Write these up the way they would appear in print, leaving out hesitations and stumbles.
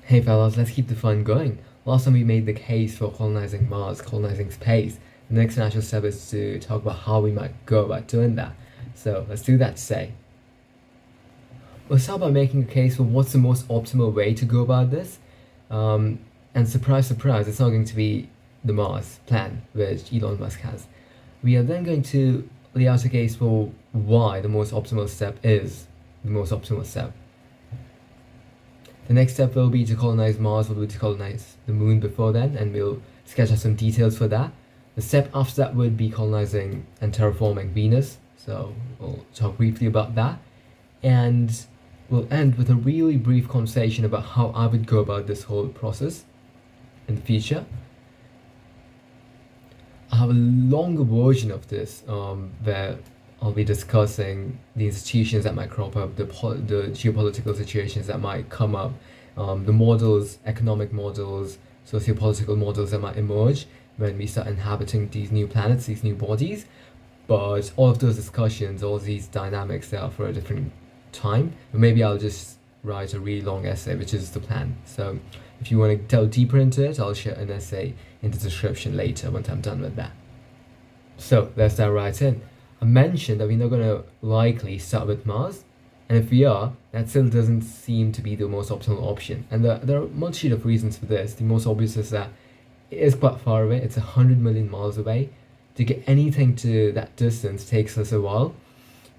Hey fellas, let's keep the fun going. Last time we made the case for colonizing Mars, colonizing space. The next natural step is to talk about how we might go about doing that. So let's do that today. We'll start by making a case for what's the most optimal way to go about this. And surprise, surprise, it's not going to be the Mars plan, which Elon Musk has. We are then going to lay out a case for why the most optimal step is the most optimal step. The next step will be to colonize Mars, will be to colonize the moon before then, and we'll sketch out some details for that. The step after that would be colonizing and terraforming Venus, so we'll talk briefly about that. And we'll end with a really brief conversation about how I would go about this whole process in the future. I have a longer version of this where I'll be discussing the institutions that might crop up, the geopolitical situations that might come up, the models, economic models, socio-political models that might emerge when we start inhabiting these new planets, these new bodies. But all of those discussions, all these dynamics, they are for a different time. But maybe I'll just write a really long essay, which is the plan. So if you want to delve deeper into it, I'll share an essay in the description later once I'm done with that. So let's dive right in. I mentioned that we're not going to likely start with Mars, and if we are, that still doesn't seem to be the most optimal option. And there are a multitude of reasons for this. The most obvious is that it is quite far away, it's 100 million miles away. To get anything to that distance takes us a while.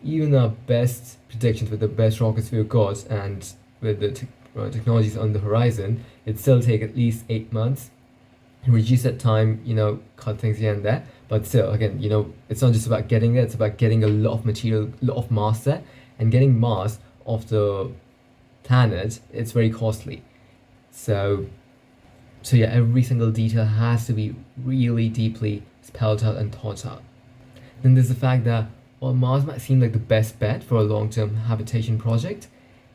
Even our best predictions with the best rockets we've got and with the technologies on the horizon, it'd still take at least 8 months. Reduce that time, cut things here and there. But still, again, it's not just about getting there, it's about getting a lot of material, a lot of mass there. And getting mass off the planet, it's very costly. So yeah, every single detail has to be really deeply spelled out and thought out. Then there's the fact that while Mars might seem like the best bet for a long-term habitation project,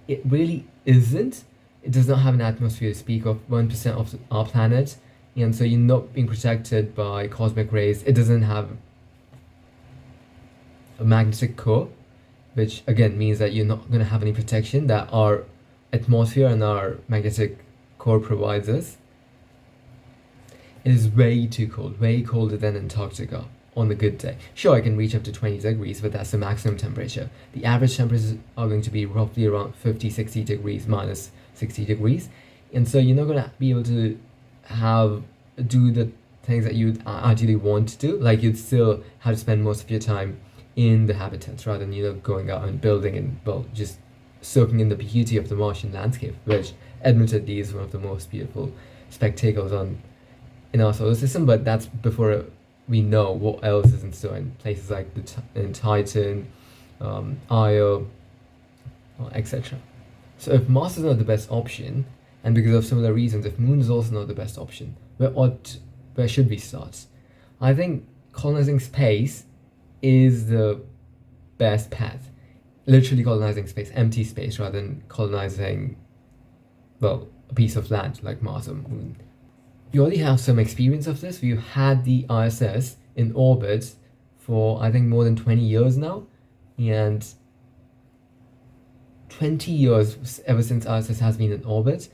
it really isn't. It does not have an atmosphere to speak of, 1% of our planet, and so you're not being protected by cosmic rays. It doesn't have a magnetic core, which again means that you're not going to have any protection that our atmosphere and our magnetic core provides us. It is way too cold, way colder than Antarctica on a good day. Sure, it can reach up to 20 degrees, but that's the maximum temperature. The average temperatures are going to be roughly around 50, 60 degrees, minus 60 degrees. And so you're not going to be able to do the things that you'd ideally want to do. Like, you'd still have to spend most of your time in the habitats rather than, going out and building and, well, just soaking in the beauty of the Martian landscape, which admittedly is one of the most beautiful spectacles in our solar system, but that's before we know what else is in store in places like in Titan, Io, etc. So if Mars is not the best option, and because of similar reasons, if Moon is also not the best option, where should we start? I think colonizing space is the best path. Literally colonizing space, empty space, rather than colonizing, well, a piece of land like Mars or Moon. We already have some experience of this. We've had the ISS in orbit for, I think, more than 20 years now. And 20 years ever since ISS has been in orbit.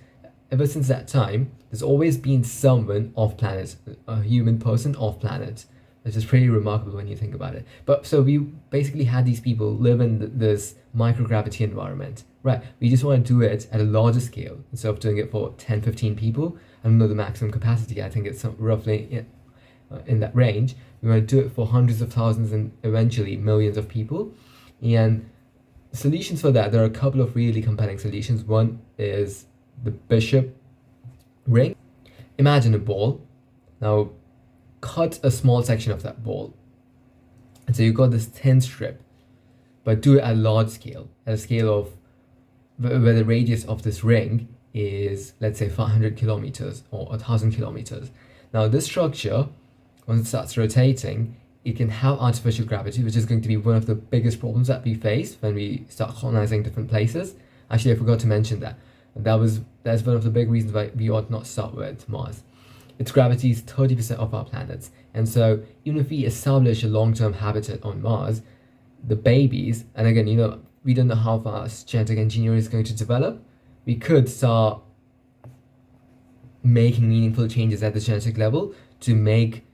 Ever since that time, there's always been someone off planet, a human person off planet, which is pretty remarkable when you think about it. But so we basically had these people live in this microgravity environment, right? We just want to do it at a larger scale instead of doing it for 10, 15 people. I don't know the maximum capacity. I think it's roughly in that range. We want to do it for hundreds of thousands and eventually millions of people. And solutions for that, there are a couple of really compelling solutions. One is the Bishop ring. Imagine a ball. Now cut a small section of that ball. And so you've got this thin strip, but do it at a large scale, at a scale of where the radius of this ring is, let's say, 500 kilometers or 1,000 kilometers. Now this structure, once it starts rotating, it can have artificial gravity, which is going to be one of the biggest problems that we face when we start colonizing different places. Actually, I forgot to mention that. That's one of the big reasons why we ought not start with Mars. Its gravity is 30% of our planet's, and so even if we establish a long-term habitat on Mars, the babies, and again, we don't know how fast genetic engineering is going to develop, we could start making meaningful changes at the genetic level to make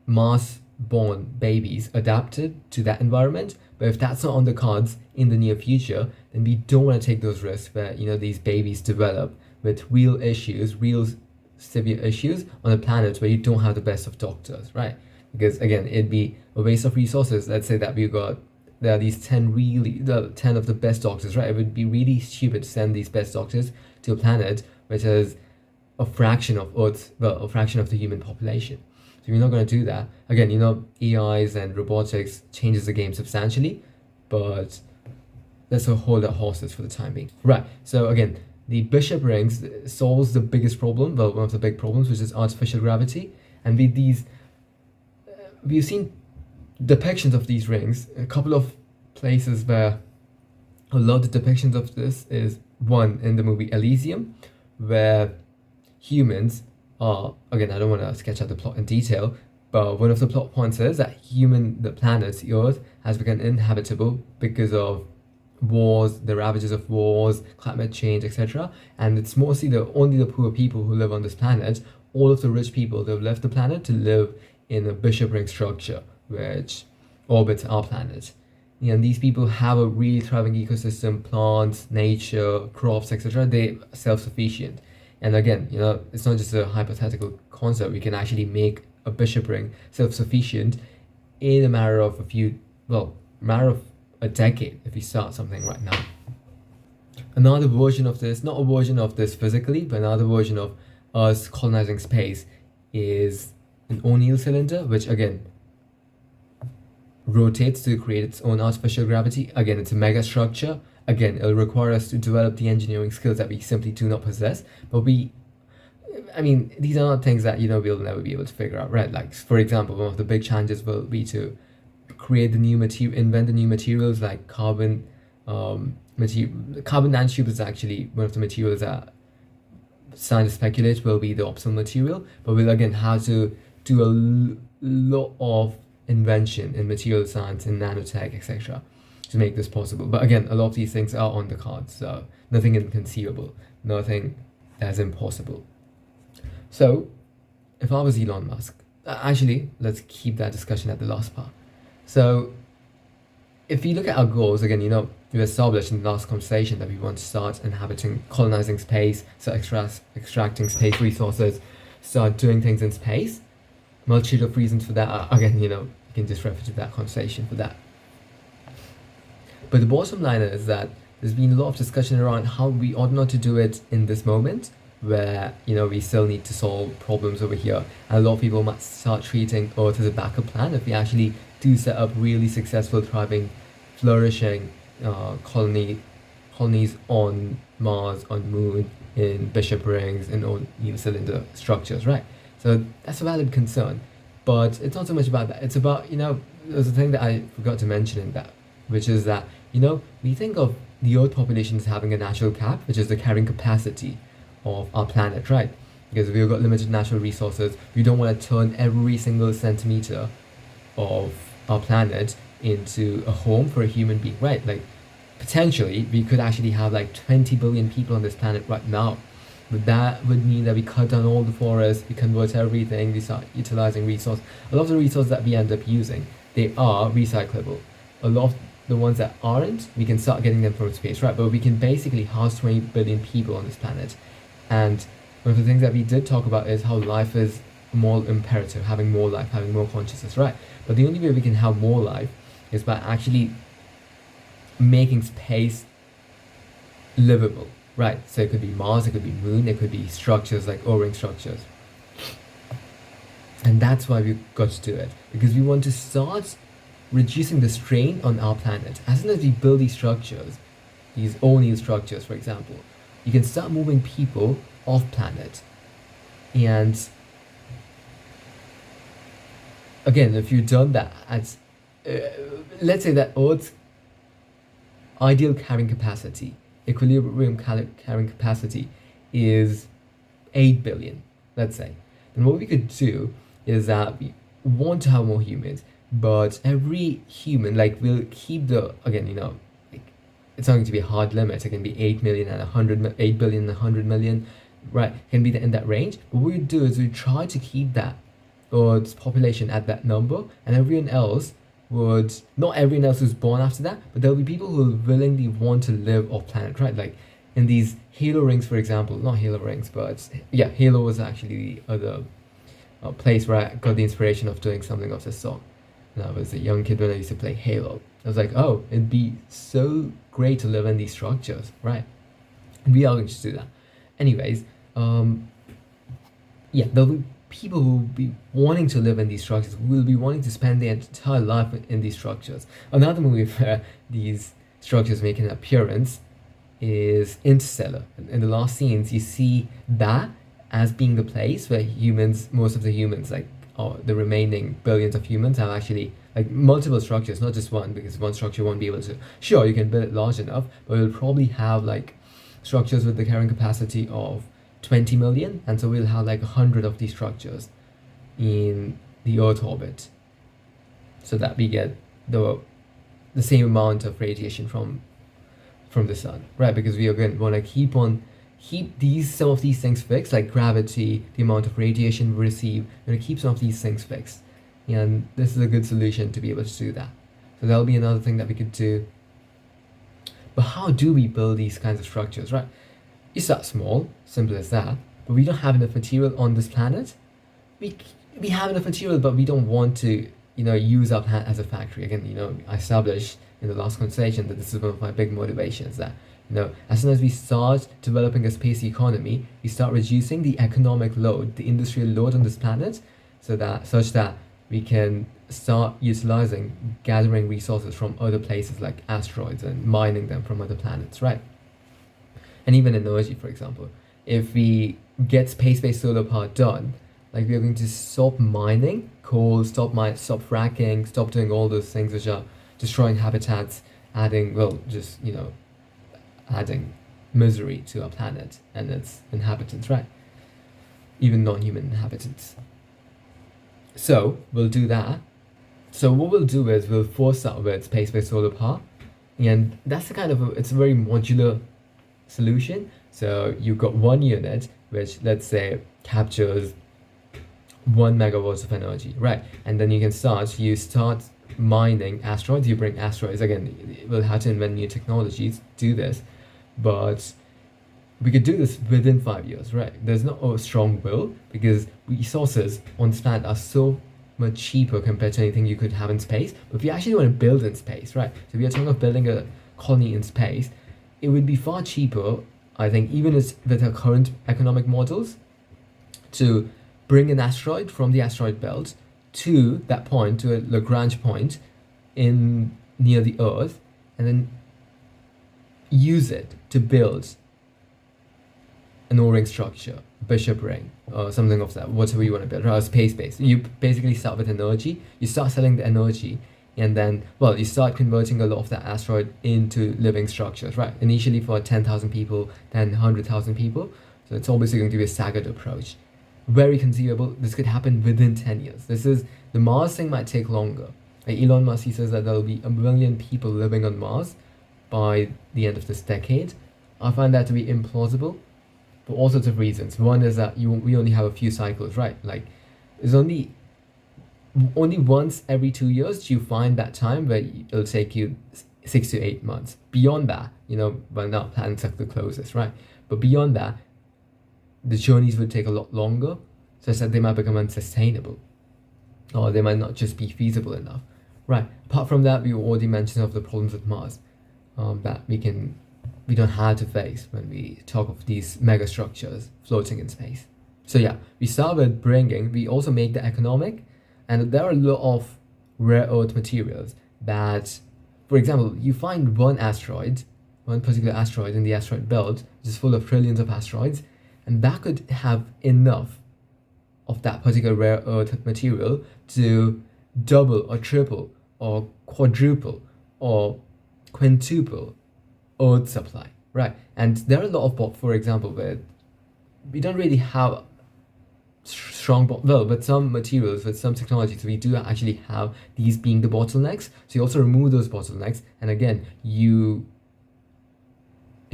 Mars born babies adapted to that environment. But if that's not on the cards in the near future, then we don't want to take those risks where these babies develop with real issues, real severe issues on a planet where you don't have the best of doctors, right? Because again, it'd be a waste of resources. Let's say that there are these 10 of the best doctors, right? It would be really stupid to send these best doctors to a planet which is a fraction of Earth's, well, a fraction of the human population. So we're not going to do that. Again, AIs and robotics changes the game substantially, but let's hold our horses for the time being. Right. So again, the bishop rings solves the biggest problem, well, one of the big problems, which is artificial gravity. And with these, we've seen depictions of these rings. A couple of places where a lot of the depictions of this is one in the movie Elysium, where humans are, again, I don't want to sketch out the plot in detail, but one of the plot points is that the planet, the Earth, has become uninhabitable because of wars, the ravages of wars, climate change, etc. And it's mostly only the poor people who live on this planet. All of the rich people, they've left the planet to live in a bishop ring structure which orbits our planet. And these people have a really thriving ecosystem, plants, nature, crops, etc. They're self-sufficient. And again, it's not just a hypothetical concept. We can actually make a bishop ring self-sufficient in a matter of a decade if we start something right now. Another version of this, not a version of this physically, but another version of us colonizing space is an O'Neill cylinder, which again rotates to create its own artificial gravity. Again, it's a mega structure. Again, it'll require us to develop the engineering skills that we simply do not possess. But these are not things that, we'll never be able to figure out, right? Like, for example, one of the big challenges will be to create invent the new materials like carbon. Carbon nanotubes is actually one of the materials that scientists speculate will be the optimal material. But we'll again have to do a lot of invention in material science, in nanotech, etc. to make this possible. But again, a lot of these things are on the cards, so nothing inconceivable, nothing that's impossible. So, if I was Elon Musk, actually, let's keep that discussion at the last part. So, if we look at our goals, again, we established in the last conversation that we want to start colonizing space, so extracting space resources, start doing things in space. Multitude of reasons for that. Again, you can just refer to that conversation for that. But the bottom line is that there's been a lot of discussion around how we ought not to do it in this moment, where we still need to solve problems over here. And a lot of people might start treating Earth as a backup plan if we actually do set up really successful, thriving, flourishing colonies on Mars, on Moon, in bishop rings, in O'Neill cylinder structures, right? So that's a valid concern, but it's not so much about that. It's about, there's a thing that I forgot to mention in that, which is that, we think of the Earth population as having a natural cap, which is the carrying capacity of our planet, right? Because we've got limited natural resources. We don't want to turn every single centimeter of our planet into a home for a human being, right? Like, potentially, we could actually have like 20 billion people on this planet right now. But that would mean that we cut down all the forests, we convert everything, we start utilizing resource. A lot of the resources that we end up using, they are recyclable. A lot of the ones that aren't, we can start getting them from space, right? But we can basically house 20 billion people on this planet. And one of the things that we did talk about is how life is more imperative, having more life, having more consciousness, right? But the only way we can have more life is by actually making space livable. Right, so it could be Mars, it could be Moon, it could be structures like O-ring structures. And that's why we've got to do it, because we want to start reducing the strain on our planet. As soon as we build these structures, these O'Neill structures, for example, you can start moving people off planet. And again, if you've done that, let's say that Earth's ideal carrying capacity, equilibrium carrying capacity is 8 billion, let's say. Then what we could do is that we want to have more humans, but every human, like, we'll keep it's not going to be a hard limit. It can be 8 billion and 100 million. right? Can be in that range. But what we do is we try to keep that Earth's population at that number, and everyone else would not everyone else who's born after that, but there'll be people who will willingly want to live off planet, right? Like in these Halo rings, for example, not Halo rings, but yeah, Halo was actually the other place where I got the inspiration of doing something of this sort. When I was a young kid when I used to play Halo, I was like, oh, it'd be so great to live in these structures, right? And we are going to do that. Anyways, yeah, there'll be people who will be wanting to live in these structures, who will be wanting to spend their entire life in these structures. Another movie where these structures make an appearance is Interstellar. In the last scenes, you see that as being the place where humans, most of the humans, like the remaining billions of humans, have actually like multiple structures, not just one, because one structure won't be able to. Sure, you can build it large enough, but it'll probably have like structures with the carrying capacity of 20 million, and so we'll have like 100 of these structures in the Earth orbit, so that we get the same amount of radiation from the sun, right? Because we again want to keep some of these things fixed, like gravity, the amount of radiation we receive. We're going to keep some of these things fixed, and this is a good solution to be able to do that. So that'll be another thing that we could do. But how do we build these kinds of structures, right? You start small, simple as that. But we don't have enough material on this planet. We have enough material, but we don't want to, use our planet as a factory. Again, I established in the last conversation that this is one of my big motivations. That as soon as we start developing a space economy, we start reducing the economic load, the industrial load on this planet, such that we can start gathering resources from other places like asteroids and mining them from other planets, right? And even energy, for example. If we get space-based solar power done, like we're going to stop mining coal, stop fracking, stop doing all those things which are destroying habitats, adding misery to our planet and its inhabitants, right? Even non-human inhabitants. So we'll do that. So what we'll do is we'll force out with space-based solar power, and that's it's a very modular solution. So you've got one unit which, let's say, captures 1 megawatts of energy, right? And then you start mining asteroids. You bring asteroids, again, we'll have to invent new technologies to do this, but we could do this within 5 years, right? There's not a strong will, because resources on this planet are so much cheaper compared to anything you could have in space. But if you actually want to build in space, right? So we are talking of building a colony in space, it would be far cheaper, I think, even with our current economic models, to bring an asteroid from the asteroid belt to that point, to a Lagrange point near the Earth, and then use it to build an O-ring structure, bishop ring, or something of that, whatever you want to build, or space-based. You basically start with energy, you start selling the energy, and then, you start converting a lot of that asteroid into living structures, right? Initially for 10,000 people, then 100,000 people. So it's obviously going to be a staggered approach. Very conceivable. This could happen within 10 years. The Mars thing might take longer. Like Elon Musk, he says that there'll be 1 million people living on Mars by the end of this decade. I find that to be implausible for all sorts of reasons. One is that we only have a few cycles, right? Like, there's only once every 2 years do you find that time where it'll take you 6 to 8 months. Beyond that, when our planets are the closest, right? But beyond that, the journeys would take a lot longer, such that they might become unsustainable, or they might not just be feasible enough, right? Apart from that, we already mentioned of the problems with Mars that we don't have to face when we talk of these mega structures floating in space. So yeah, we start with we also make the economic, and there are a lot of rare earth materials that, for example, you find one particular asteroid in the asteroid belt, which is full of trillions of asteroids, and that could have enough of that particular rare earth material to double or triple or quadruple or quintuple Earth supply, right? And there are a lot of, for example, where we don't really have strong, but some materials, with some technologies, we do actually have these being the bottlenecks. So you also remove those bottlenecks, and again, you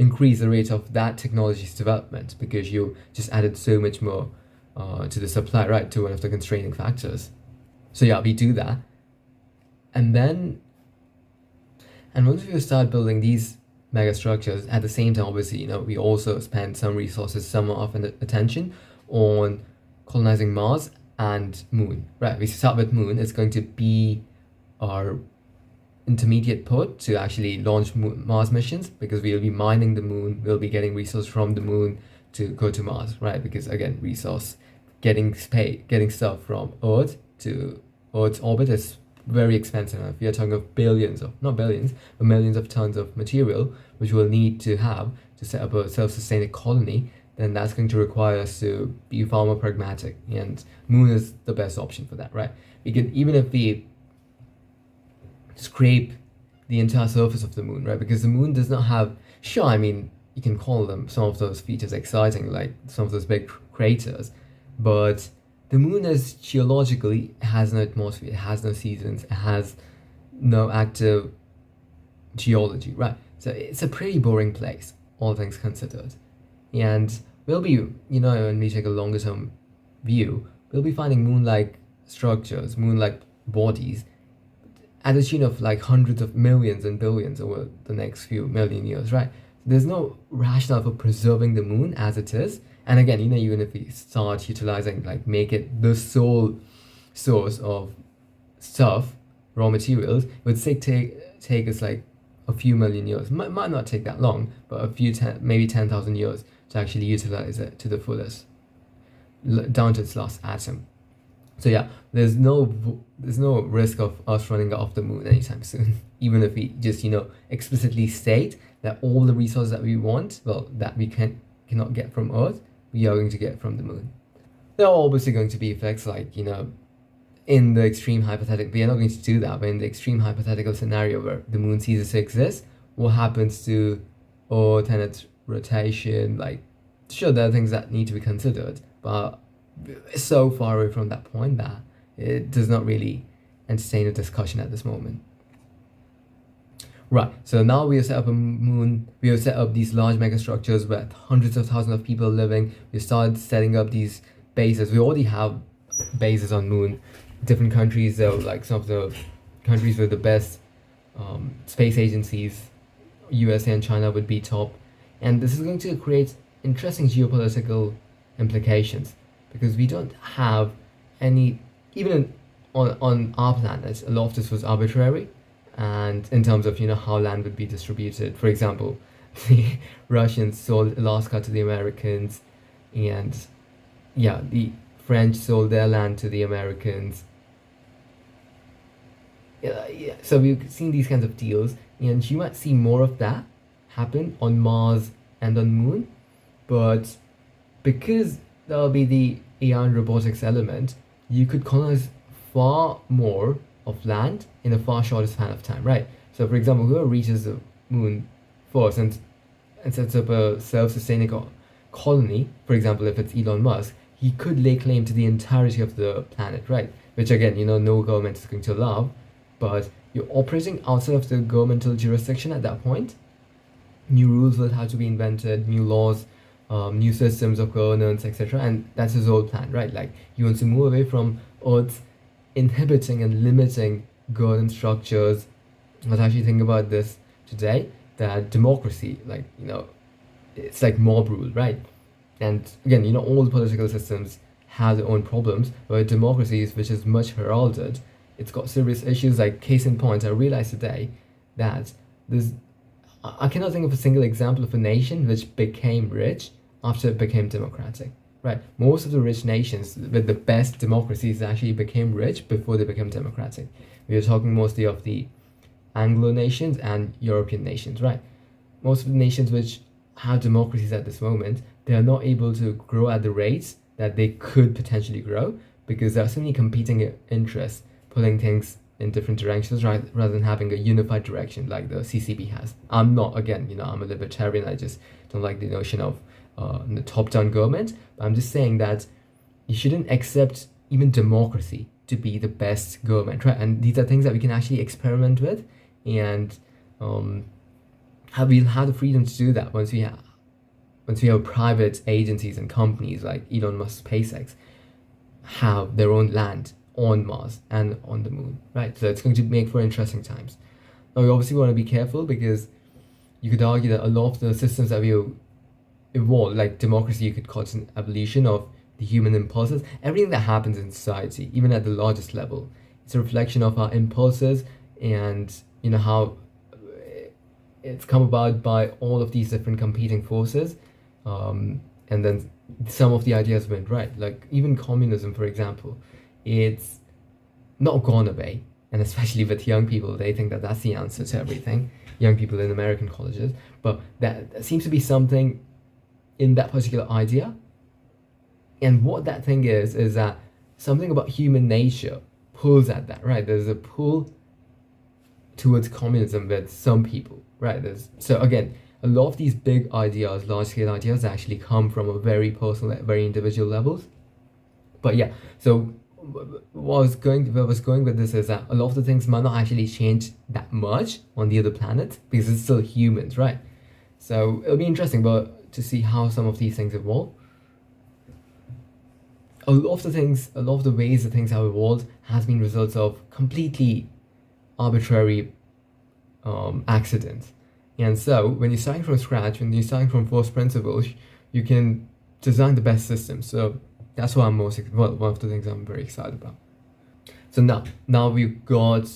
increase the rate of that technology's development because you just added so much more to the supply, right? To one of the constraining factors. So yeah, we do that. And then, and once we start building these mega structures, at the same time, obviously, we also spend some resources, some of attention on colonizing Mars and Moon, right? We start with Moon. It's going to be our intermediate port to actually launch Mars missions because we'll be mining the Moon, we'll be getting resources from the Moon to go to Mars, right? Because again, resource getting stuff from Earth to Earth's orbit is very expensive. If you're talking of billions of, not billions, but millions of tons of material, which we'll need to have to set up a self-sustaining colony, then that's going to require us to be far more pragmatic. And Moon is the best option for that, right? We can, even if we scrape the entire surface of the Moon, right? Because the Moon does not have, sure, I mean, you can call them some of those features exciting, like some of those big craters, but the Moon is geologically, it has no atmosphere, it has no seasons, it has no active geology, right? So it's a pretty boring place, all things considered. And we'll be, when we take a longer term view, we'll be finding moon-like structures, moon-like bodies at the tune of like hundreds of millions and billions over the next few million years, right? There's no rationale for preserving the Moon as it is. And again, even if we start utilizing, like, make it the sole source of stuff, raw materials, it would take us like a few million years. Might not take that long, but maybe 10,000 years to actually utilize it to the fullest, down to its last atom. So yeah, there's no risk of us running off the Moon anytime soon. Even if we just explicitly state that all the resources that we want, well, that we cannot get from Earth, we are going to get from the Moon. There are obviously going to be effects like in the extreme hypothetical. We are not going to do that, but in the extreme hypothetical scenario where the Moon ceases to exist, what happens to Earth and its rotation? Like, sure, there are things that need to be considered, but so far away from that point that it does not really entertain a discussion at this moment. Right, so now we have set up a Moon, we have set up these large megastructures with hundreds of thousands of people living. We started setting up these bases. We already have bases on Moon. Different countries, though, like some of the countries with the best space agencies, USA and China would be top. And this is going to create interesting geopolitical implications because we don't have any, even on our planet, a lot of this was arbitrary. And in terms of how land would be distributed, for example, the Russians sold Alaska to the Americans, and yeah, the French sold their land to the Americans. Yeah. So we've seen these kinds of deals, and you might see more of that happen on Mars and on Moon, but because there'll be the AI and robotics element, you could colonize far more of land in a far shorter span of time, right? So for example, whoever reaches the Moon first and sets up a self-sustaining colony, for example, if it's Elon Musk, he could lay claim to the entirety of the planet, right? Which again, no government is going to allow, but you're operating outside of the governmental jurisdiction at that point. New rules will have to be invented, new laws, new systems of governance, etc. And that's his whole plan, right? Like, he wants to move away from Earth's inhibiting and limiting governance structures. I was actually thinking about this today, that democracy, like, it's like mob rule, right? And again, all the political systems have their own problems, but democracies, which is much heralded, it's got serious issues. Like, case in point, I realized today that I cannot think of a single example of a nation which became rich after it became democratic. Right, most of the rich nations with the best democracies actually became rich before they became democratic. We are talking mostly of the Anglo nations and European nations, right? Most of the nations which have democracies at this moment, they are not able to grow at the rates that they could potentially grow because there are so many competing interests pulling things in different directions, right? Rather than having a unified direction like the CCP has. I'm not, again, I'm a libertarian. I just don't like the notion of the top-down government. But I'm just saying that you shouldn't accept even democracy to be the best government, right? And these are things that we can actually experiment with and we'll have the freedom to do that once we have private agencies and companies like Elon Musk, SpaceX, have their own land on Mars and on the moon, right? So it's going to make for interesting times. Now we obviously want to be careful because you could argue that a lot of the systems that we evolve, like democracy, you could call it an evolution of the human impulses. Everything that happens in society, even at the largest level, it's a reflection of our impulses and how it's come about by all of these different competing forces, and then some of the ideas went right. Like even communism, for example, it's not gone away, and especially with young people, they think that that's the answer to everything. Young people in American colleges, but that seems to be something in that particular idea. And what that thing is that something about human nature pulls at that, right? There's a pull towards communism with some people, right? So again, a lot of these big ideas, large scale ideas, actually come from a very personal, very individual levels. But yeah, so where I was going with this is that a lot of the things might not actually change that much on the other planets because it's still humans, right? So it'll be interesting, but to see how some of these things evolve. A lot of the ways that things have evolved has been results of completely arbitrary accidents. And so when you're starting from scratch, when you're starting from first principles, you can design the best system. So that's what one of the things I'm very excited about. So now we've got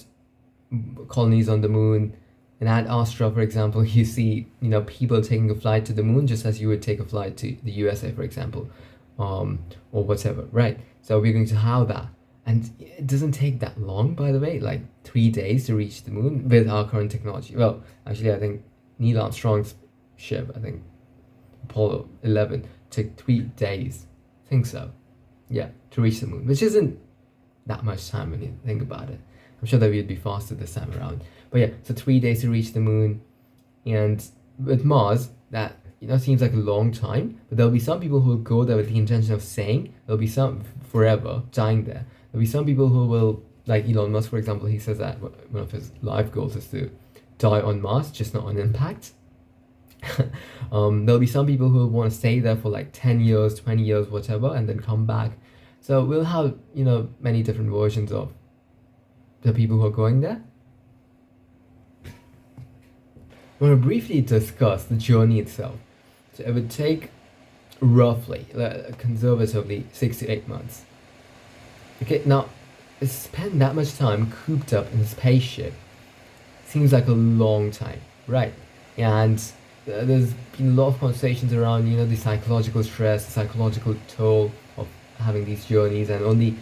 colonies on the moon. And at Astra, for example, you see people taking a flight to the moon just as you would take a flight to the USA, for example, or whatever, right? So we're going to have that. And it doesn't take that long, by the way, like 3 days to reach the moon with our current technology. Well, actually, I think Neil Armstrong's ship, I think Apollo 11, took 3 days. I think so. Yeah, to reach the moon, which isn't that much time when you think about it. I'm sure that we'd be faster this time around. But yeah, so 3 days to reach the moon. And with Mars, that seems like a long time, but there'll be some people who will go there with the intention of staying. There'll be some forever dying there. There'll be some people who will, like Elon Musk, for example, he says that one of his life goals is to die on Mars, just not on impact. There'll be some people who will want to stay there for like 10 years, 20 years, whatever, and then come back. So we'll have, many different versions of the people who are going there. I want to briefly discuss the journey itself. So it would take roughly, conservatively, 6 to 8 months. Okay, now, spend that much time cooped up in a spaceship seems like a long time, right? And there's been a lot of conversations around, the psychological stress, the psychological toll of having these journeys, and only,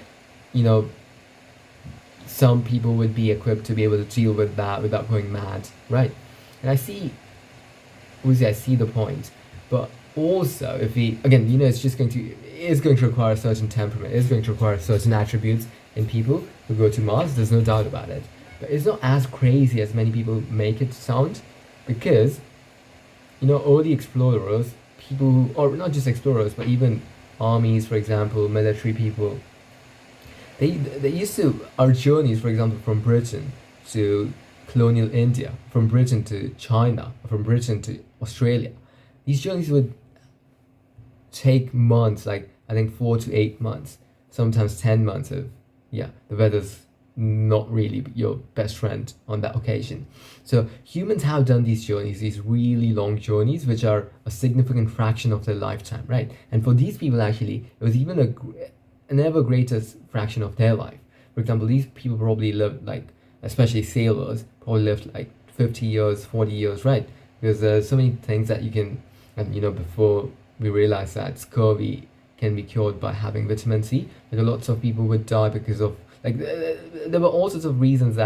some people would be equipped to be able to deal with that without going mad, right? And I see the point, but also if we, again, it's going to require a certain temperament, it's going to require certain attributes in people who go to Mars, there's no doubt about it. But it's not as crazy as many people make it sound, because, early explorers, people who, or not just explorers, but even armies, for example, military people, they used to, our journeys, for example, from Britain to colonial India, from Britain to China, from Britain to Australia, these journeys would take months, like I think 4 to 8 months, sometimes 10 months if the weather's not really your best friend on that occasion. So humans have done these journeys, these really long journeys, which are a significant fraction of their lifetime, right? And for these people, actually, it was even an ever greater fraction of their life. For example, these people probably lived, like, especially sailors, probably lived like 50 years, 40 years, right? Because there's so many things that you can, before we realize that scurvy can be cured by having vitamin C, like lots of people would die because of, like, there were all sorts of reasons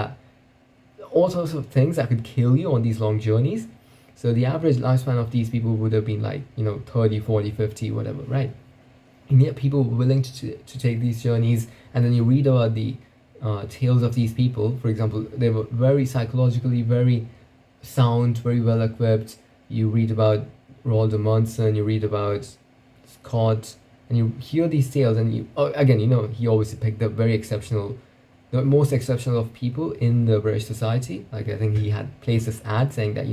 all sorts of things that could kill you on these long journeys. So the average lifespan of these people would have been like, 30, 40, 50, whatever, right? And yet people were willing to take these journeys. And then you read about the tales of these people. For example, they were very psychologically very sound, very well equipped. You read about Roldo Munson, you read about Scott, and you hear these tales, and again, he always picked up very exceptional the most exceptional of people in the British society. Like I think he had placed this ad saying that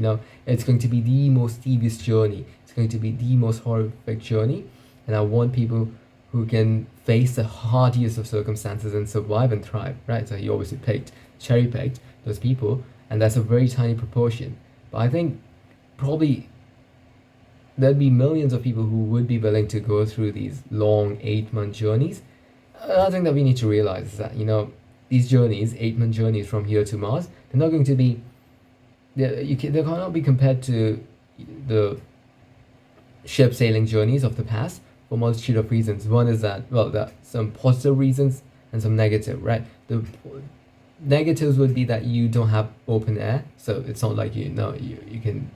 it's going to be the most tedious journey. It's going to be the most horrific journey, and I want people who can face the hardiest of circumstances and survive and thrive. Right. So he obviously cherry picked those people, and that's a very tiny proportion. But I think probably there'd be millions of people who would be willing to go through these long 8-month journeys. Another thing that we need to realize is that these journeys, 8-month journeys from here to Mars, they're not going to be they cannot be compared to the ship sailing journeys of the past for a multitude of reasons. One is that, well, there are some positive reasons and some negative, right? The negatives would be that you don't have open air, so it's not like you can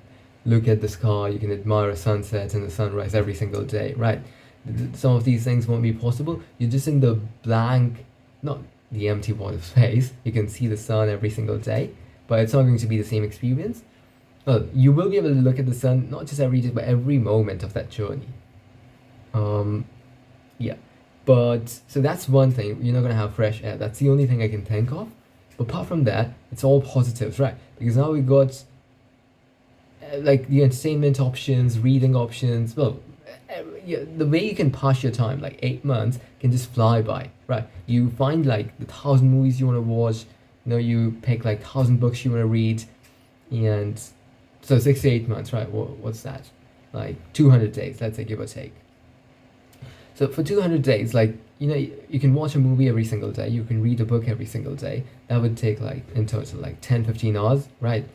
look at the sky, you can admire a sunset and a sunrise every single day, right? Some of these things won't be possible. You're just in the blank, not the empty void of space. You can see the sun every single day, but it's not going to be the same experience. Well, you will be able to look at the sun not just every day, but every moment of that journey. Yeah, but so that's one thing. You're not gonna have fresh air. That's the only thing I can think of. But apart from that, it's all positives, right? Because now we got like the entertainment options, reading options. Well, yeah, the way you can pass your time, like 8 months, can just fly by, right? You find like the 1,000 movies you want to watch. You pick like 1,000 books you want to read, and so 6 to 8 months, right? What's that? Like 200 days, let's say, give or take. So for 200 days, like you can watch a movie every single day. You can read a book every single day. That would take like in total like 10-15 hours, right?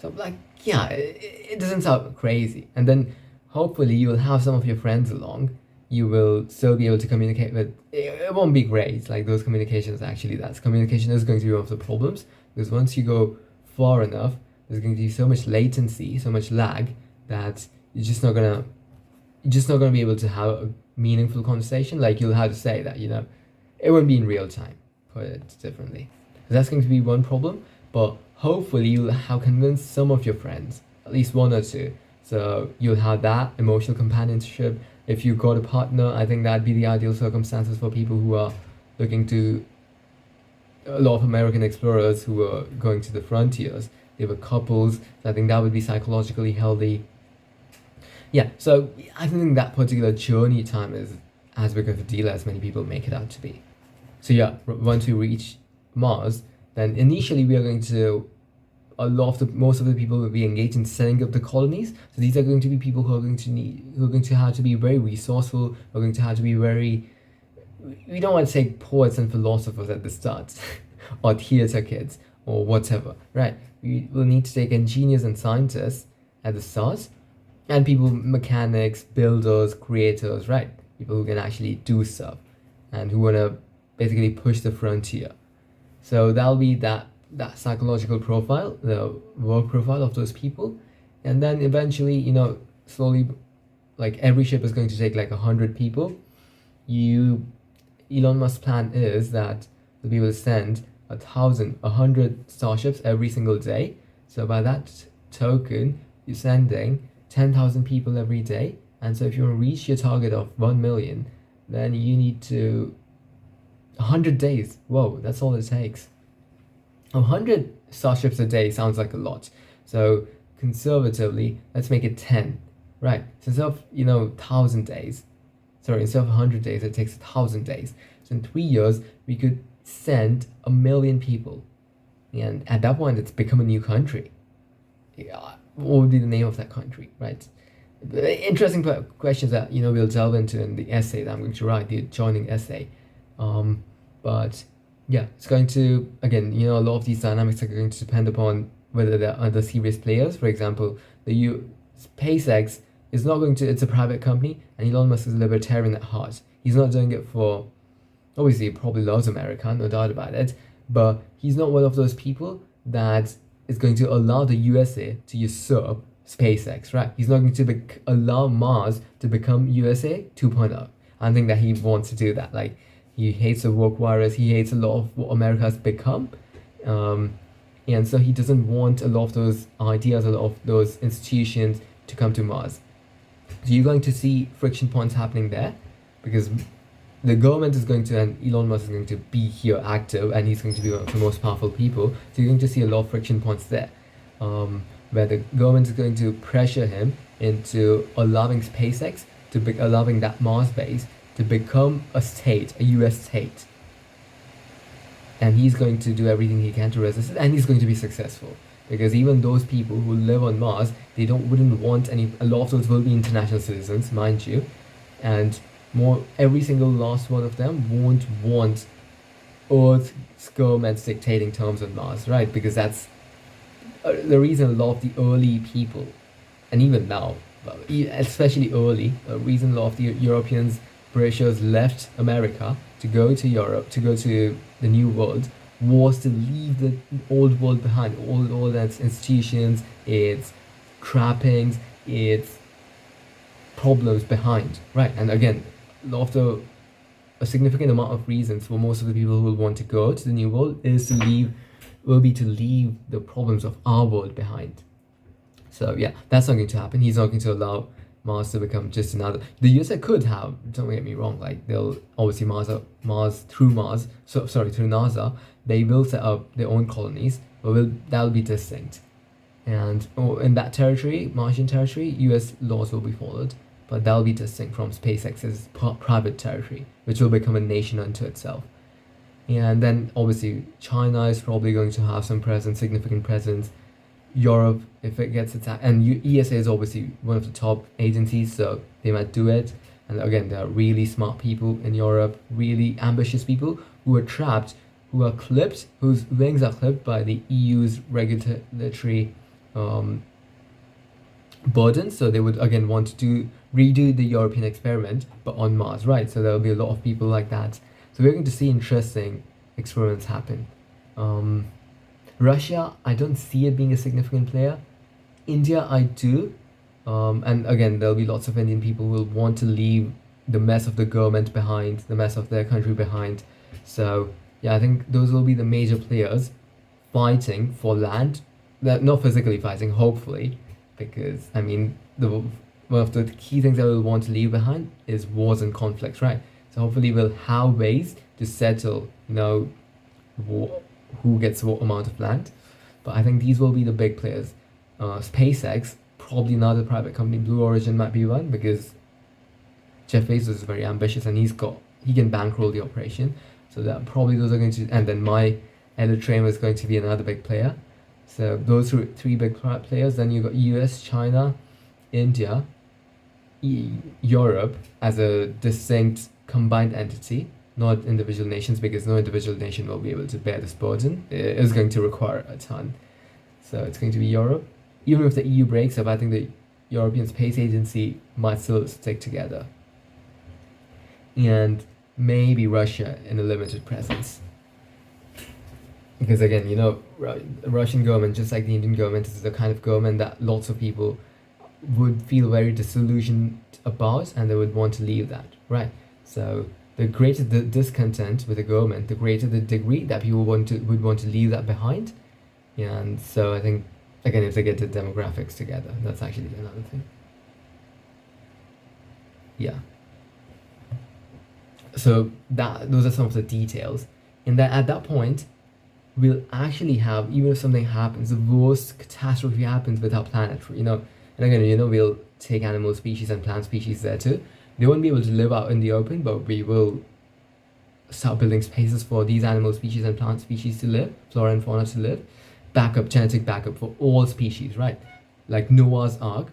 So like yeah, it doesn't sound crazy. And then hopefully you will have some of your friends along. You will still be able to communicate with. It won't be great, like those communications. Actually, communication is going to be one of the problems, because once you go far enough, there's going to be so much latency, so much lag, that you're just not gonna be able to have a meaningful conversation. Like you'll have to say that it won't be in real time. Put it differently, that's going to be one problem. But hopefully you'll have convinced some of your friends, at least one or two. So you'll have that emotional companionship. If you've got a partner, I think that'd be the ideal circumstances for people who are looking to. A lot of American explorers who were going to the frontiers, they were couples. So I think that would be psychologically healthy. Yeah, so I think that particular journey time is as big of a deal as many people make it out to be. So yeah, once we reach Mars, then initially we are going to most of the people will be engaged in setting up the colonies. So these are going to be people who are going to have to be very resourceful, who are going to have to be very, we don't want to say poets and philosophers at the start, or theater kids, or whatever, right? We will need to take engineers and scientists at the start, and people, mechanics, builders, creators, right? People who can actually do stuff, and who want to basically push the frontier. So that'll be that psychological profile, the work profile of those people. And then eventually, slowly, like every ship is going to take like 100 people. Elon Musk's plan is that they'll be able to send 100 starships every single day. So by that token, you're sending 10,000 people every day. And so if you want to reach your target of 1 million, then you need to 100 days. Whoa, that's all it takes. 100 starships a day sounds like a lot. So conservatively, let's make it 10, right? So instead of 1,000 days, instead of 100 days, it takes 1,000 days. So in 3 years, we could send 1 million people, and at that point, it's become a new country. Yeah, what would be the name of that country, right? Interesting questions that we'll delve into in the essay that I'm going to write, the joining essay. But yeah, it's going to, again, a lot of these dynamics are going to depend upon whether there are other serious players. For example, SpaceX is not going to, it's a private company, and Elon Musk is a libertarian at heart. He's not doing it for, obviously he probably loves America, no doubt about it, but he's not one of those people that is going to allow the USA to usurp SpaceX, right? He's not going to allow Mars to become USA 2.0. I don't think that he wants to do that. Like, he hates the woke virus. He hates a lot of what America has become. And so he doesn't want a lot of those ideas, a lot of those institutions to come to Mars. So you're going to see friction points happening there, because the government is going to, and Elon Musk is going to be here active, and he's going to be one of the most powerful people. So you're going to see a lot of friction points there, where the government is going to pressure him into allowing SpaceX to be allowing that Mars base to become a state, a U.S. state, and he's going to do everything he can to resist it, and he's going to be successful. Because even those people who live on Mars, they wouldn't want any. A lot of those will be international citizens, mind you, and every single last one of them won't want Earth's government dictating terms on Mars, right? Because that's the reason a lot of the early people, and even now, especially early, the reason a lot of the Europeans, Britishers left America to go to Europe, to go to the New World, was to leave the old world behind, all its institutions, its trappings, its problems behind, right? And again, after a significant amount of reasons for most of the people who will want to go to the New World will be to leave the problems of our world behind. So yeah, that's not going to happen. He's not going to allow Mars to become just another. The USA could have. Don't get me wrong. Like they'll obviously through NASA, they will set up their own colonies, but that'll be distinct. And in that territory, Martian territory, US laws will be followed, but that'll be distinct from SpaceX's private territory, which will become a nation unto itself. And then obviously China is probably going to have some significant presence. Europe, if it gets attacked, and ESA is obviously one of the top agencies, so they might do it. And again, there are really smart people in Europe, really ambitious people who are trapped, who are clipped, whose wings are clipped by the EU's regulatory burden. So they would again want to redo the European experiment, but on Mars, right? So there will be a lot of people like that. So we're going to see interesting experiments happen. Russia, I don't see it being a significant player. India, I do. And again, there'll be lots of Indian people who will want to leave the mess of the government behind, the mess of their country behind. So yeah, I think those will be the major players fighting for land. Not physically fighting, hopefully, because I mean, one of the key things that we'll want to leave behind is wars and conflicts, right? So hopefully we'll have ways to settle, who gets what amount of land. But I think these will be the big players. SpaceX, probably another private company. Blue Origin might be one, because Jeff Bezos is very ambitious and he can bankroll the operation. So that probably those are going to, and then my Electrain is going to be another big player. So those are three big players. Then you've got US, China, India, Europe as a distinct combined entity, not individual nations, because no individual nation will be able to bear this burden. It is going to require a ton. So it's going to be Europe. Even if the EU breaks up, I think the European Space Agency might still stick together. And maybe Russia in a limited presence. Because again, the Russian government, just like the Indian government, is the kind of government that lots of people would feel very disillusioned about, and they would want to leave that, right? So the greater the discontent with the government, the greater the degree that people would want to leave that behind. And so I think, again, if they get the demographics together, that's actually another thing. Yeah. So those are some of the details. And that at that point, we'll actually have, even if something happens, the worst catastrophe happens with our planet, and again, we'll take animal species and plant species there too. They won't be able to live out in the open, but we will start building spaces for these animal species and plant species to live, flora and fauna to live. Genetic backup for all species, right? Like Noah's Ark,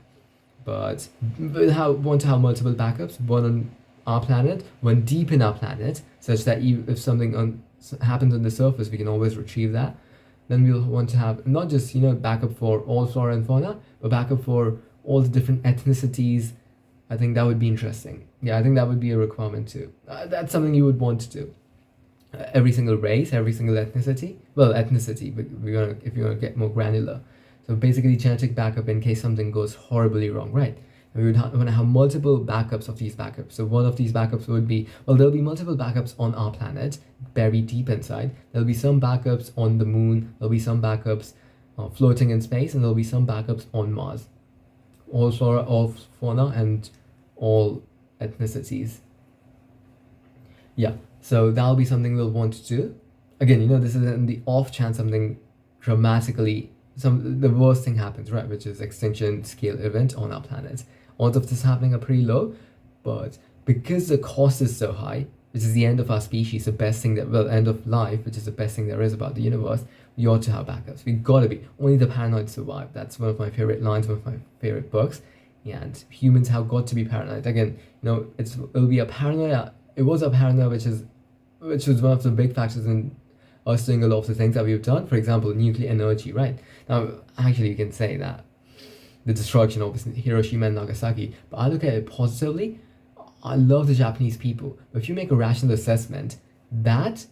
but we'll want to have multiple backups, one on our planet, one deep in our planet, such that if something happens on the surface, we can always retrieve that. Then we'll want to have not just backup for all flora and fauna, but backup for all the different ethnicities. I think that would be interesting. Yeah, I think that would be a requirement too. That's something you would want to do. Every single race, every single ethnicity. Well, ethnicity, but if you're gonna get more granular. So basically, genetic backup in case something goes horribly wrong, right? And we would want to have multiple backups of these backups. So one of these backups would be, there'll be multiple backups on our planet, buried deep inside. There'll be some backups on the moon. There'll be some backups floating in space, and there'll be some backups on Mars. All flora, all fauna, and all ethnicities. Yeah, so that'll be something we'll want to do. Again, this is in the off chance something dramatically, the worst thing happens, right? Which is extinction scale event on our planet. Odds of this happening are pretty low, but because the cost is so high, which is the end of our species, the best thing that, well, end of life, which is the best thing there is about the universe, we ought to have backups. We gotta be. Only the paranoid survive. That's one of my favorite lines, one of my favorite books. And humans have got to be paranoid. Again, it'll be a paranoia. It was a paranoia which was one of the big factors in us doing a lot of the things that we've done. For example, nuclear energy, right? Now, actually, you can say that the destruction of Hiroshima and Nagasaki, but I look at it positively. I love the Japanese people. But if you make a rational assessment, that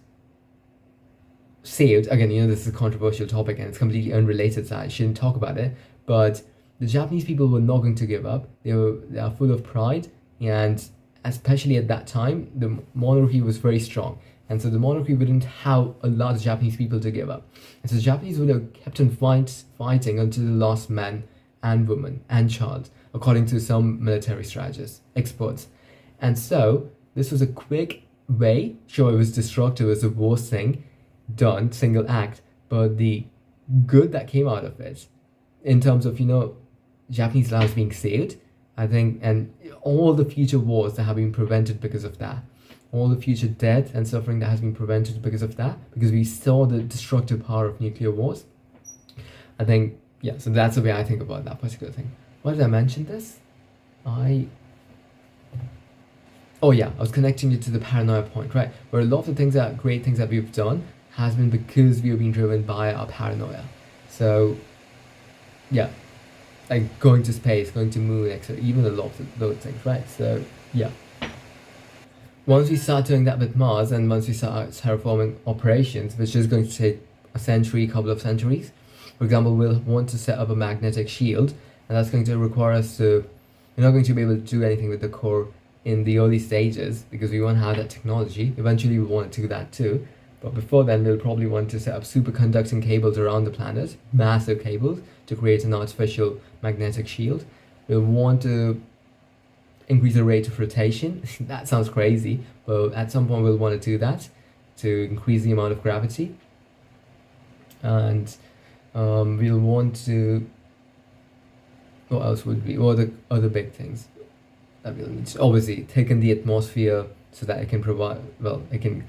saved, again, this is a controversial topic and it's completely unrelated, so I shouldn't talk about it, but the Japanese people were not going to give up. They are full of pride, and especially at that time, the monarchy was very strong. And so the monarchy wouldn't have allowed the Japanese people to give up. And so the Japanese would have kept on fighting until the last man and woman and child, according to some military strategists, experts. And so this was a quick way. Sure, it was destructive, it was the worst thing done, single act, but the good that came out of it, in terms of, Japanese lives being saved, I think, and all the future wars that have been prevented because of that, all the future death and suffering that has been prevented because of that, because we saw the destructive power of nuclear wars. I think, yeah, so that's the way I think about that particular thing. Why did I mention this? Oh yeah, I was connecting it to the paranoia point, right? Where a lot of the great things that we've done has been because we have been driven by our paranoia. So, yeah, like going to space, going to moon, etc. Even a lot of those things, right? So, yeah. Once we start doing that with Mars, and once we start terraforming operations, which is going to take a century, couple of centuries, for example, we'll want to set up a magnetic shield, and that's going to require us to, we're not going to be able to do anything with the core in the early stages because we won't have that technology. Eventually, we'll want to do that too. But before then, we'll probably want to set up superconducting cables around the planet, massive cables, to create an artificial magnetic shield. We'll want to increase the rate of rotation. That sounds crazy, but at some point we'll want to do that to increase the amount of gravity. And we'll want to, what else would be, what are the other big things that we'll need to, obviously, thicken the atmosphere so that it can provide, well, it can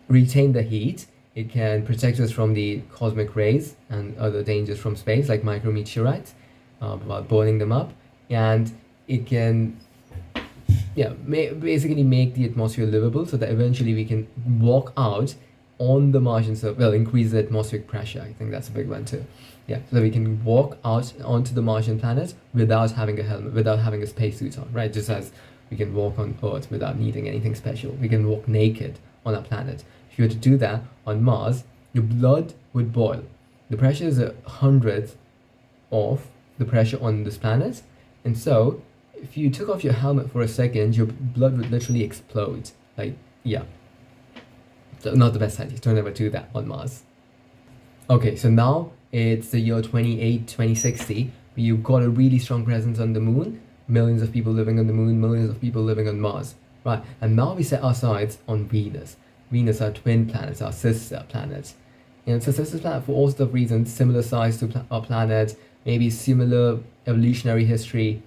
retain the heat, it can protect us from the cosmic rays and other dangers from space, like micrometeorites, while burning them up, and it can, yeah, basically make the atmosphere livable so that eventually we can walk out on the Martian surface, well, increase the atmospheric pressure. I think that's a big one too. Yeah, so that we can walk out onto the Martian planet without having a helmet, without having a spacesuit on, right? Just as we can walk on Earth without needing anything special. We can walk naked on our planet. If you were to do that on Mars, your blood would boil. The pressure is 100th of the pressure on this planet, and so if you took off your helmet for a second, your blood would literally explode. Like, yeah. So not the best idea. Don't ever do that on Mars. Okay, so now it's the year 2060. You've got a really strong presence on the moon. Millions of people living on the moon, millions of people living on Mars. Right, and now we set our sights on Venus. Venus, our twin planets, our sister planet. And it's a sister planet for all sorts of reasons, similar size to our planet, maybe similar evolutionary history,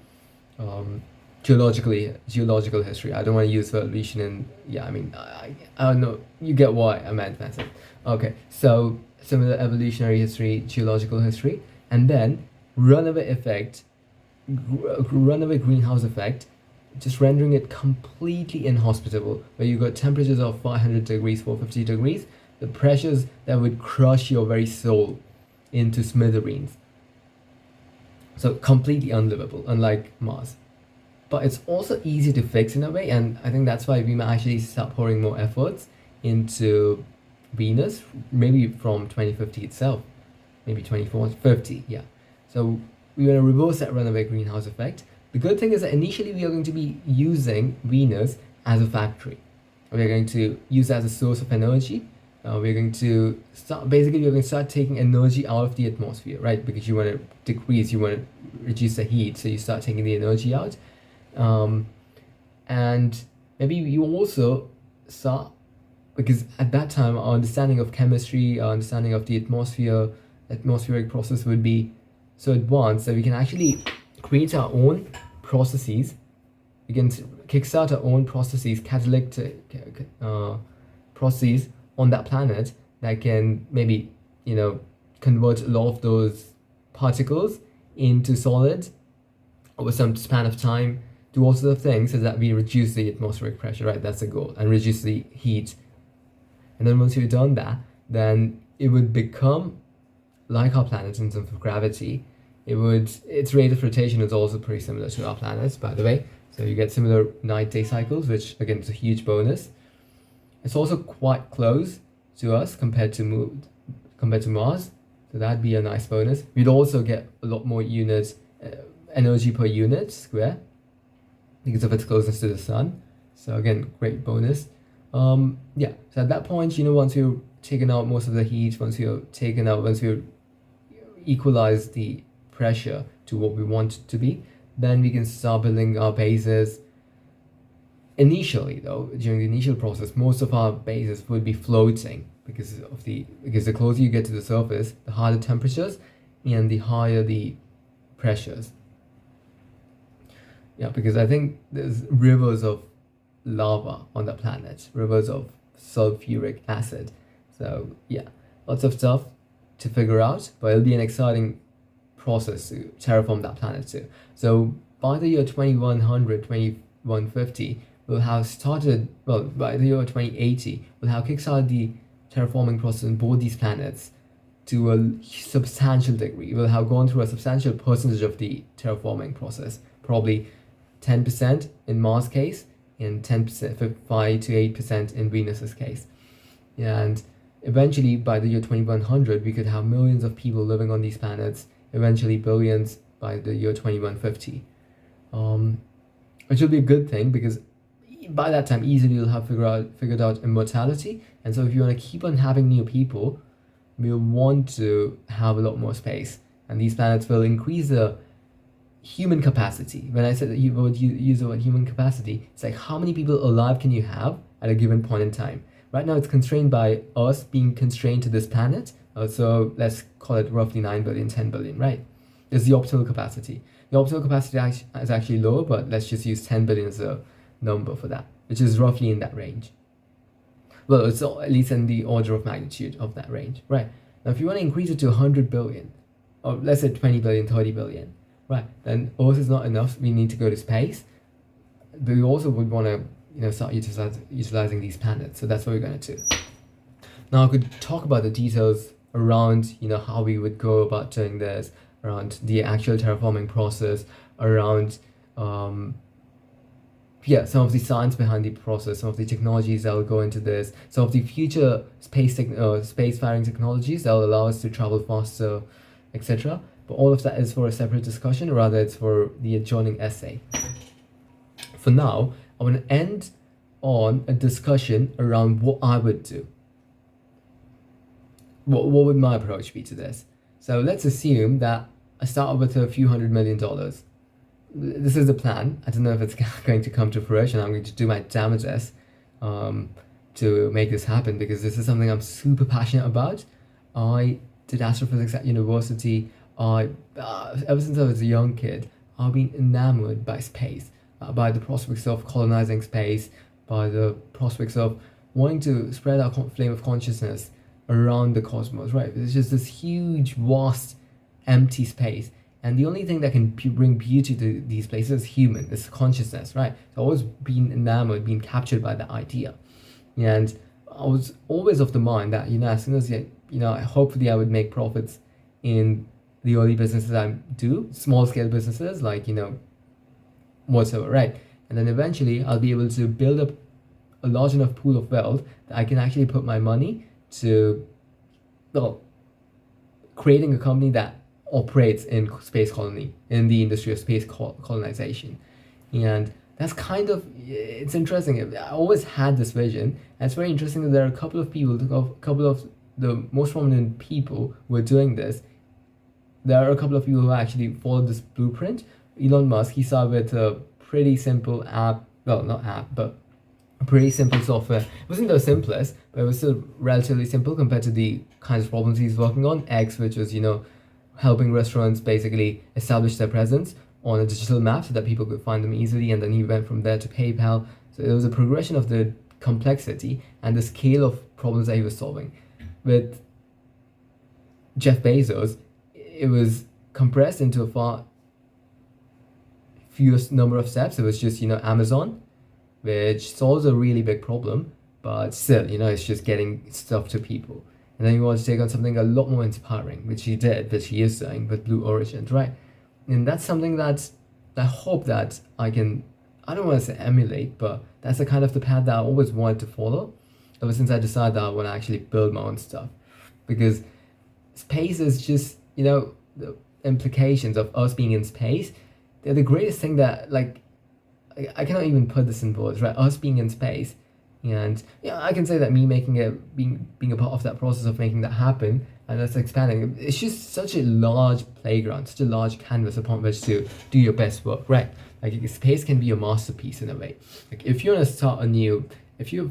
geological history. I don't want to use the evolution in, yeah, I mean, I don't know, you get why I meant that. Okay, so similar evolutionary history, geological history, and then runaway greenhouse effect, just rendering it completely inhospitable, where you got temperatures of 500 degrees, 450 degrees, the pressures that would crush your very soul into smithereens. So completely unlivable, unlike Mars. But it's also easy to fix in a way, and I think that's why we might actually start pouring more efforts into Venus, maybe from 2050 itself, maybe 2050, yeah. So we're going to reverse that runaway greenhouse effect. The good thing is that initially we are going to be using Venus as a factory. We're going to use it as a source of energy. We're going to start taking energy out of the atmosphere, right? Because you want to you want to reduce the heat, so you start taking the energy out. And maybe you also So, because at that time, our understanding of chemistry, our understanding of the atmospheric process would be so advanced that we can actually create our own processes. We can kickstart our own processes, catalytic processes on that planet that can maybe, convert a lot of those particles into solids over some span of time, do all sorts of things so that we reduce the atmospheric pressure, right? That's the goal, and reduce the heat. And then once you've done that, then it would become like our planet in terms of gravity. Its rate of rotation is also pretty similar to our planet's, by the way. So you get similar night-day cycles, which again is a huge bonus. It's also quite close to us compared to Mars, so that'd be a nice bonus. We'd also get a lot more units, energy per unit square, because of its closeness to the sun. So again, great bonus. Yeah. So at that point, once you've taken out most of the heat, once you've equalized the pressure to what we want it to be, then we can start building our bases. Initially, though, during the initial process, most of our bases would be floating because the closer you get to the surface, the higher the temperatures and the higher the pressures. Yeah, because I think there's rivers of lava on the planet, rivers of sulfuric acid. So yeah, lots of stuff to figure out, but it'll be an exciting process to terraform that planet too. So by the year 2100, 2150, we'll have started, well, by the year 2080, we'll have kickstarted the terraforming process on both these planets to a substantial degree. We'll have gone through a substantial percentage of the terraforming process, probably 10% in Mars' case, and 10%, 5 to 8% in Venus's case. And eventually, by the year 2100, we could have millions of people living on these planets, eventually billions by the year 2150. Which will be a good thing because by that time, easily you'll have figured out immortality. And so if you want to keep on having new people, we'll want to have a lot more space. And these planets will increase the human capacity. When I said that you would use the word human capacity, it's like how many people alive can you have at a given point in time? Right now it's constrained by us being constrained to this planet. So let's call it roughly 9 billion, 10 billion, right? There's the optimal capacity. The optimal capacity is actually lower, but let's just use 10 billion as a number for that, which is roughly in that range. Well, it's at least in the order of magnitude of that range, right? Now, if you want to increase it to 100 billion, or let's say 20 billion, 30 billion, right, then Earth is not enough. We need to go to space. But we also would want to, start utilizing these planets. So that's what we're going to do. Now, I could talk about the details around, how we would go about doing this, around the actual terraforming process, around, some of the science behind the process, some of the technologies that will go into this, some of the future spacefaring technologies that will allow us to travel faster, etc. But all of that is for a separate discussion, rather it's for the adjoining essay. For now, I want to end on a discussion around what I would do. What would my approach be to this? So let's assume that I start with a few $100 million. This is the plan. I don't know if it's going to come to fruition. I'm going to do my damnedest to make this happen because this is something I'm super passionate about. I did astrophysics at university. Ever since I was a young kid, I've been enamored by space, by the prospects of colonizing space, by the prospects of wanting to spread our flame of consciousness around the cosmos, right? It's just this huge, vast, empty space. And the only thing that can bring beauty to these places is human, is consciousness, right? So I've always been enamored, been captured by that idea. And I was always of the mind that, as soon as, hopefully I would make profits in the early businesses I do, small scale businesses like, whatever, right? And then eventually I'll be able to build up a large enough pool of wealth that I can actually put my money to, creating a company that operates in space colony, in the industry of space colonization. And that's it's interesting. I always had this vision, and it's very interesting that there are a couple of the most prominent people who are doing this. There are a couple of people who actually followed this blueprint. Elon Musk, he started with a pretty simple app, well, not app, but pretty simple software. It wasn't the simplest, but it was still relatively simple compared to the kinds of problems he's working on. X, which was, helping restaurants basically establish their presence on a digital map so that people could find them easily. And then he went from there to PayPal. So it was a progression of the complexity and the scale of problems that he was solving. With Jeff Bezos, it was compressed into a far fewest number of steps. It was just, Amazon, which solves a really big problem, but still, it's just getting stuff to people. And then you want to take on something a lot more inspiring, which he did, which he is doing with Blue Origin, right? And that's something that I hope that I don't want to say emulate, but that's the kind of the path that I always wanted to follow ever since I decided that I want to actually build my own stuff. Because space is just, the implications of us being in space, they're the greatest thing that, like, I cannot even put this in words, right? Us being in space. And I can say that me making it, being a part of that process of making that happen, and that's expanding. It's just such a large playground, such a large canvas upon which to do your best work, right? Like space can be a masterpiece in a way. Like if you want to start anew, if you're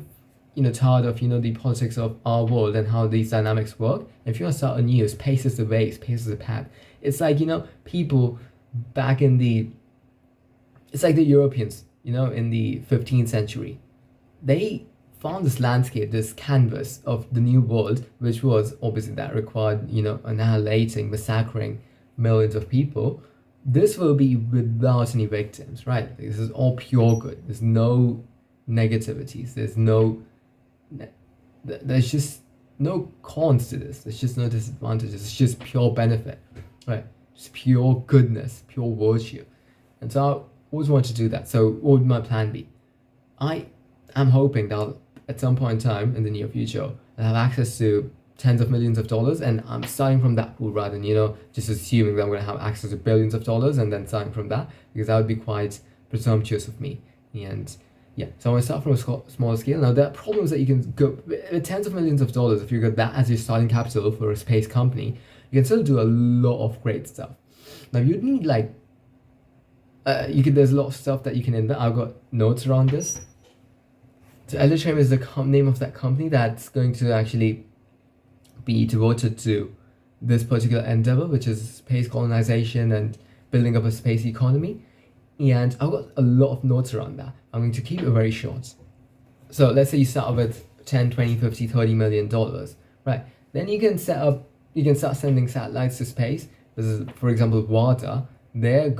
tired of the politics of our world and how these dynamics work, if you want to start anew, space is the way, space is the path. It's like people back in it's like the Europeans, in the 15th century. They found this landscape, this canvas of the new world, which was obviously that required, annihilating, massacring millions of people. This will be without any victims, right? This is all pure good. There's no negativities. There's just no cons to this. There's just no disadvantages. It's just pure benefit, right? Just pure goodness, pure virtue. And so I always wanted to do that. So what would my plan be? I'm hoping that at some point in time in the near future, I'll have access to tens of millions of dollars, and I'm starting from that pool rather than, just assuming that I'm going to have access to billions of dollars and then starting from that, because that would be quite presumptuous of me. And yeah, so I want to start from a smaller scale. Now, there are problems that you can go with tens of millions of dollars. If you got that as your starting capital for a space company, you can still do a lot of great stuff. Now, you'd need there's a lot of stuff that you can invent. I've got notes around this. So Electrium is the name of that company that's going to actually be devoted to this particular endeavor, which is space colonization and building up a space economy. And I've got a lot of notes around that. I'm going to keep it very short. So let's say you start with 10, 20, 50, 30 million dollars, right? Then you can start sending satellites to space. This is, for example, WADA. Their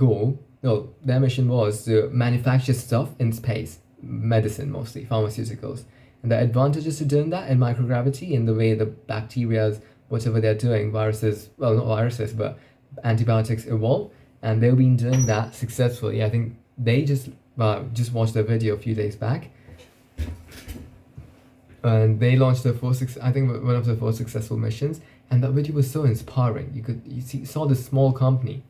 mission was to manufacture stuff in space. Medicine, mostly pharmaceuticals, and the advantages to doing that in microgravity, in the way the bacteria, whatever they're doing, viruses, well, not viruses, but antibiotics evolve, and they've been doing that successfully. I think they just watched a video a few days back, and they launched one of the first successful missions, and that video was so inspiring. You saw this small company,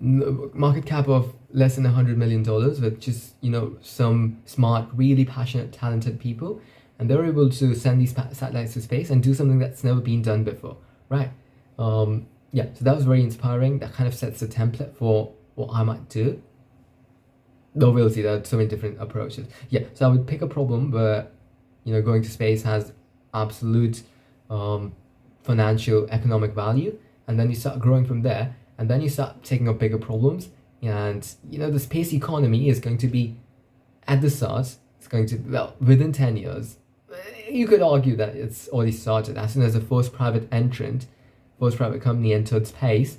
market cap of less than $100 million, with just some smart, really passionate, talented people, and they're able to send these satellites to space and do something that's never been done before, right? So that was very inspiring. That kind of sets the template for what I might do. Though we'll see, there are so many different approaches. So I would pick a problem where going to space has absolute financial, economic value, and then you start growing from there. And then you start taking up bigger problems, and the space economy is going to be, at the start, within 10 years, you could argue that it's already started. As soon as the first private company entered space,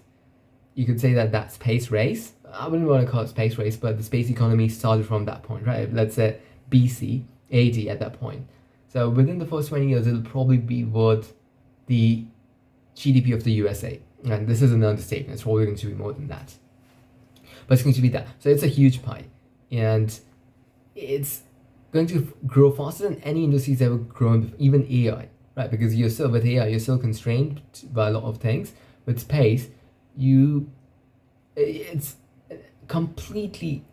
you could say that space race, I wouldn't want to call it space race, but the space economy started from that point, right? Let's say BC, AD at that point. So within the first 20 years, it'll probably be worth the GDP of the USA. And this is an understatement. It's probably going to be more than that. But it's going to be that. So it's a huge pie. And it's going to grow faster than any industry's ever grown, even AI, right? Because with AI, you're still constrained by a lot of things. With space, it's completely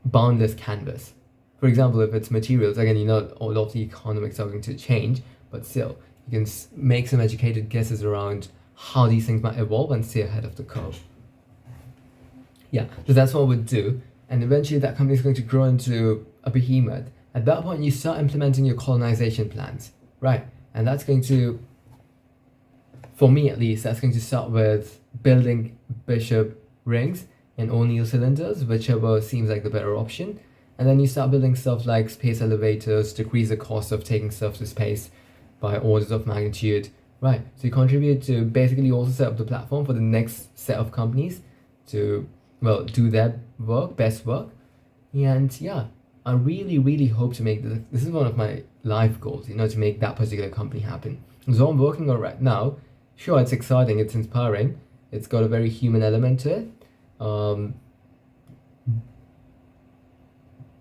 boundless canvas. For example, if it's materials, again, all of the economics are going to change, but still, you can make some educated guesses around how these things might evolve and stay ahead of the curve. So that's what we'd do. And eventually that company is going to grow into a behemoth. At that point, you start implementing your colonization plans, right? And that's going to, for me at least, that's going to start with building bishop rings and O'Neill cylinders, whichever seems like the better option. And then you start building stuff like space elevators, decrease the cost of taking stuff to space by orders of magnitude. Right, so you contribute to basically also set up the platform for the next set of companies to, well, do their work, best work. And yeah, I really, really hope to make this is one of my life goals, to make that particular company happen. So I'm working on right now. Sure, it's exciting, it's inspiring, it's got a very human element to it. And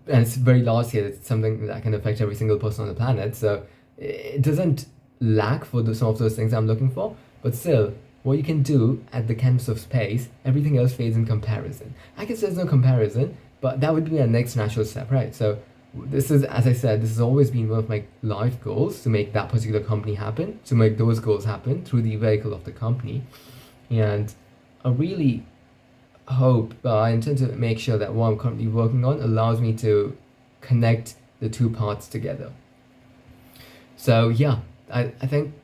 it's very large scale. It's something that can affect every single person on the planet. So it doesn't lack for some of those things I'm looking for. But still, what you can do at the canvas of space, everything else fades in comparison. I guess there's no comparison, but that would be our next natural step, right? So this is, as I said, this has always been one of my life goals, to make that particular company happen, to make those goals happen through the vehicle of the company. And I really hope, I intend to make sure that what I'm currently working on allows me to connect the two parts together. So yeah, I think,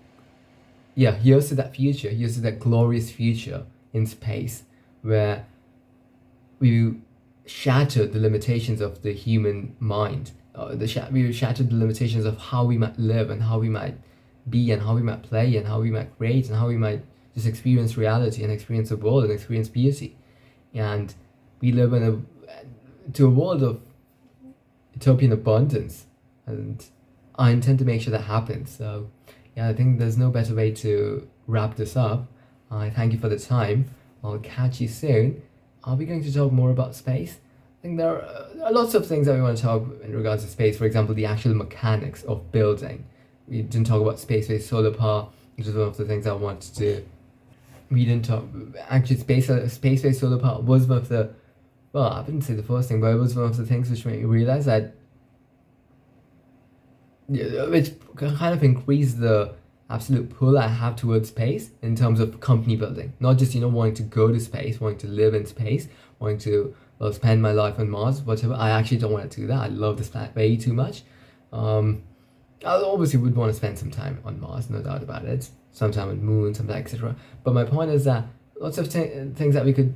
yeah, here's to that future, here's to that glorious future in space where we shatter the limitations of the human mind. We shatter the limitations of how we might live and how we might be and how we might play and how we might create and how we might just experience reality and experience the world and experience beauty. And we live in a world of utopian abundance, and I intend to make sure that happens. So yeah, I think there's no better way to wrap this up. I thank you for the time. I'll catch you soon. Are we going to talk more about space? I think there are lots of things that we want to talk in regards to space. For example, the actual mechanics of building. We didn't talk about space-based solar power, which is one of the things I wanted to do. We didn't talk, actually space-based solar power was one of the, well, I wouldn't say the first thing, but it was one of the things which made me realize that, which kind of increased the absolute pull I have towards space in terms of company building. Not just, wanting to go to space, wanting to live in space, wanting to, well, spend my life on Mars, whatever. I actually don't want to do that. I love this planet way too much. I obviously would want to spend some time on Mars, no doubt about it. Sometime on Moon, sometime, etc. But my point is that lots of things that we could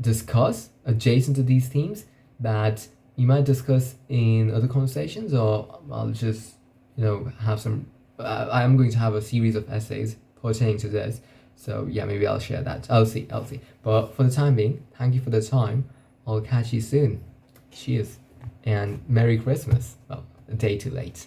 discuss adjacent to these themes that you might discuss in other conversations, or I'll just, have some. I'm going to have a series of essays pertaining to this. So yeah, maybe I'll share that. I'll see. But for the time being, thank you for the time. I'll catch you soon. Cheers. And Merry Christmas. Well, a day too late.